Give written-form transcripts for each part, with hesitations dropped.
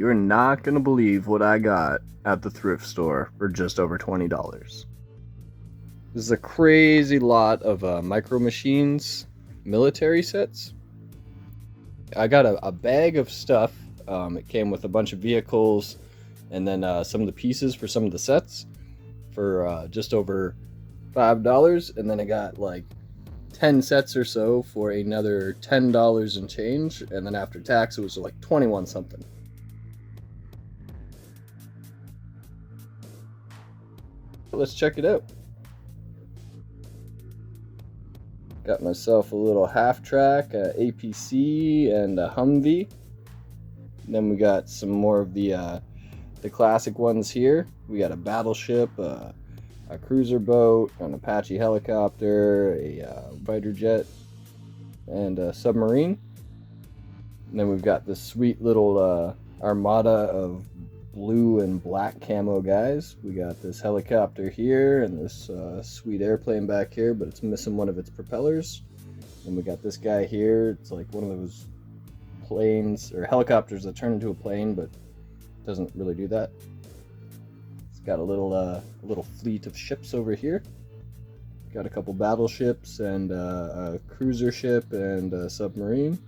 You're not gonna believe what I got at the thrift store for just over $20. This is a crazy lot of Micro Machines military sets. I got a bag of stuff. It came with a bunch of vehicles and then some of the pieces for some of the sets for just over $5. And then I got like 10 sets or so for another $10 and change. And then after tax, it was like 21 something. Let's check it out. Got myself a little half track, APC, and a Humvee. And then we got some more of the classic ones here. We got a battleship, a cruiser boat, an Apache helicopter, a fighter jet, and a submarine. And then we've got this sweet little armada of blue and black camo guys. We got this helicopter here and this sweet airplane back here, but it's missing one of its propellers. And we got this guy here. It's like one of those planes or helicopters that turn into a plane, but doesn't really do that. It's got a little fleet of ships over here. Got a couple battleships and a cruiser ship and a submarine,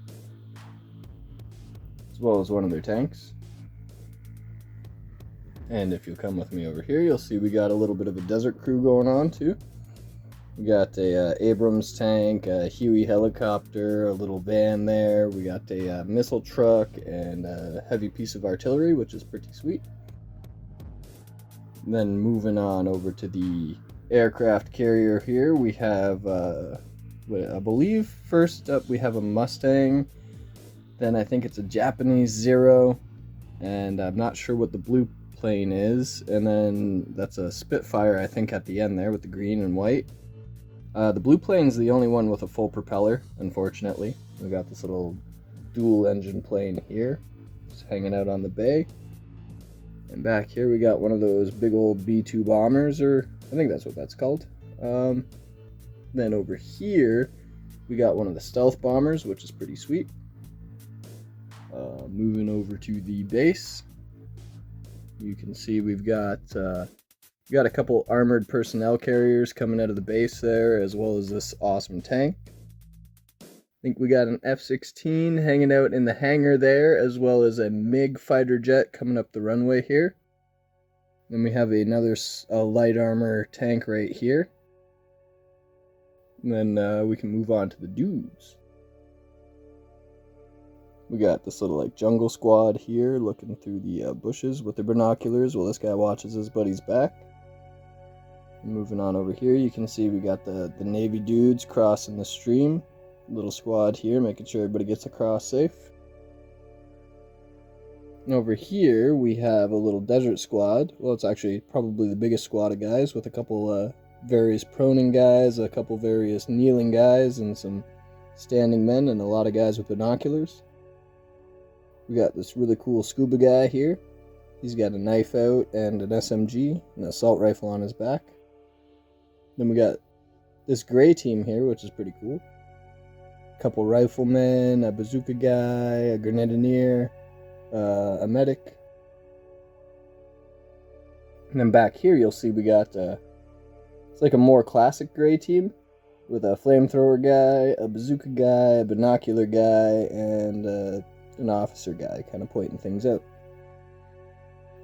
as well as one of their tanks. And if you'll come with me over here, you'll see we got a little bit of a desert crew going on too. We got a Abrams tank, a Huey helicopter, a little van there. We got a missile truck and a heavy piece of artillery, which is pretty sweet. And then moving on over to the aircraft carrier here, we have, I believe first up we have a Mustang. Then I think it's a Japanese Zero, and I'm not sure what the blue plane is, and then that's a Spitfire I think at the end there with the green and white. The blue plane's the only one with a full propeller, unfortunately. We got this little dual engine plane here, just hanging out on the bay. And back here we got one of those big old B-2 bombers, or I think that's what that's called. Then over here we got one of the stealth bombers, which is pretty sweet. Moving over to the base, you can see we've got a couple armored personnel carriers coming out of the base there, as well as this awesome tank. I think we got an F-16 hanging out in the hangar there, as well as a MiG fighter jet coming up the runway here. Then we have another light armor tank right here. And then we can move on to the dudes. We got this little like jungle squad here looking through the bushes with their binoculars while this guy watches his buddy's back. Moving on over here, you can see we got the Navy dudes crossing the stream. Little squad here making sure everybody gets across safe. And over here we have a little desert squad. Well, it's actually probably the biggest squad of guys with a couple various proning guys, a couple various kneeling guys, and some standing men, and a lot of guys with binoculars. We got this really cool scuba guy here. He's got a knife out and an SMG, an assault rifle on his back. Then we got this gray team here, which is pretty cool. A couple riflemen, a bazooka guy, a grenadier, a medic. And then back here you'll see we got, it's like a more classic gray team with a flamethrower guy, a bazooka guy, a binocular guy, and an officer guy kind of pointing things out.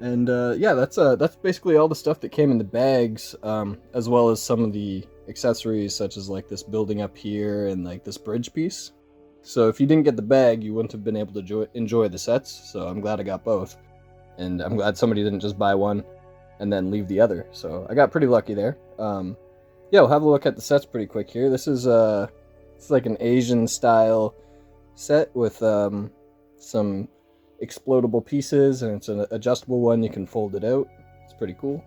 And yeah, that's basically all the stuff that came in the bags, as well as some of the accessories such as like this building up here and like this bridge piece. So if you didn't get the bag, you wouldn't have been able to enjoy the sets, so I'm glad I got both. And I'm glad somebody didn't just buy one and then leave the other, so I got pretty lucky there. Yeah, we'll have a look at the sets pretty quick here. This is it's like an Asian style set with some explodable pieces, and it's an adjustable one. You can fold it out. It's pretty cool.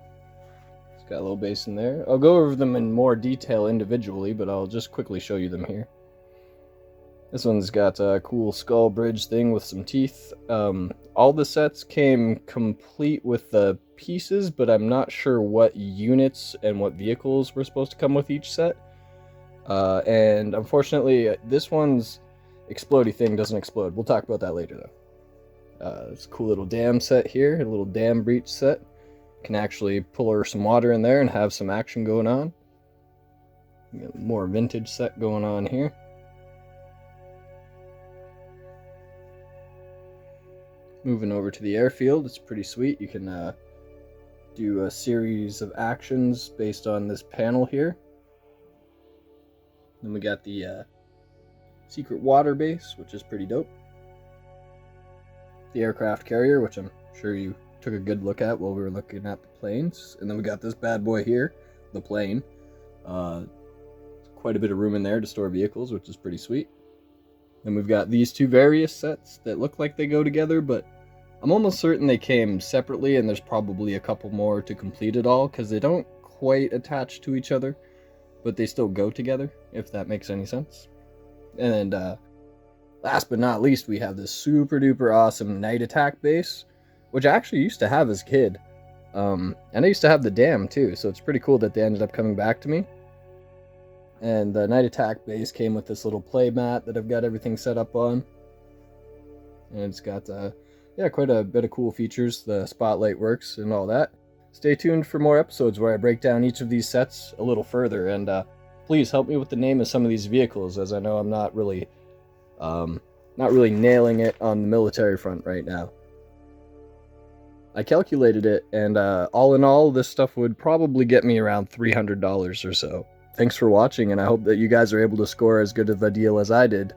It's got a little base in there. I'll go over them in more detail individually, but I'll just quickly show you them here. This one's got a cool skull bridge thing with some teeth. All the sets came complete with the pieces, but I'm not sure what units and what vehicles were supposed to come with each set. And unfortunately, this one's explodey thing doesn't explode. We'll talk about that later though. It's a cool little dam set here, a little dam breach set. Can actually pour some water in there and have some action going on. More vintage set going on here. Moving over to the airfield, it's pretty sweet. You can do a series of actions based on this panel here. Then we got the secret water base, which is pretty dope. The aircraft carrier, which I'm sure you took a good look at while we were looking at the planes. And then we got this bad boy here, the plane. Quite a bit of room in there to store vehicles, which is pretty sweet. Then we've got these two various sets that look like they go together, but I'm almost certain they came separately, and there's probably a couple more to complete it all, because they don't quite attach to each other, but they still go together, if that makes any sense. And last but not least, we have this super duper awesome night attack base, which I actually used to have as a kid. And I used to have the dam too, so it's pretty cool that they ended up coming back to me. And the night attack base came with this little play mat that I've got everything set up on. And it's got quite a bit of cool features. The spotlight works and all that. Stay tuned for more episodes where I break down each of these sets a little further, and please help me with the name of some of these vehicles, as I know I'm not really nailing it on the military front right now. I calculated it, and all in all, this stuff would probably get me around $300 or so. Thanks for watching, and I hope that you guys are able to score as good of a deal as I did.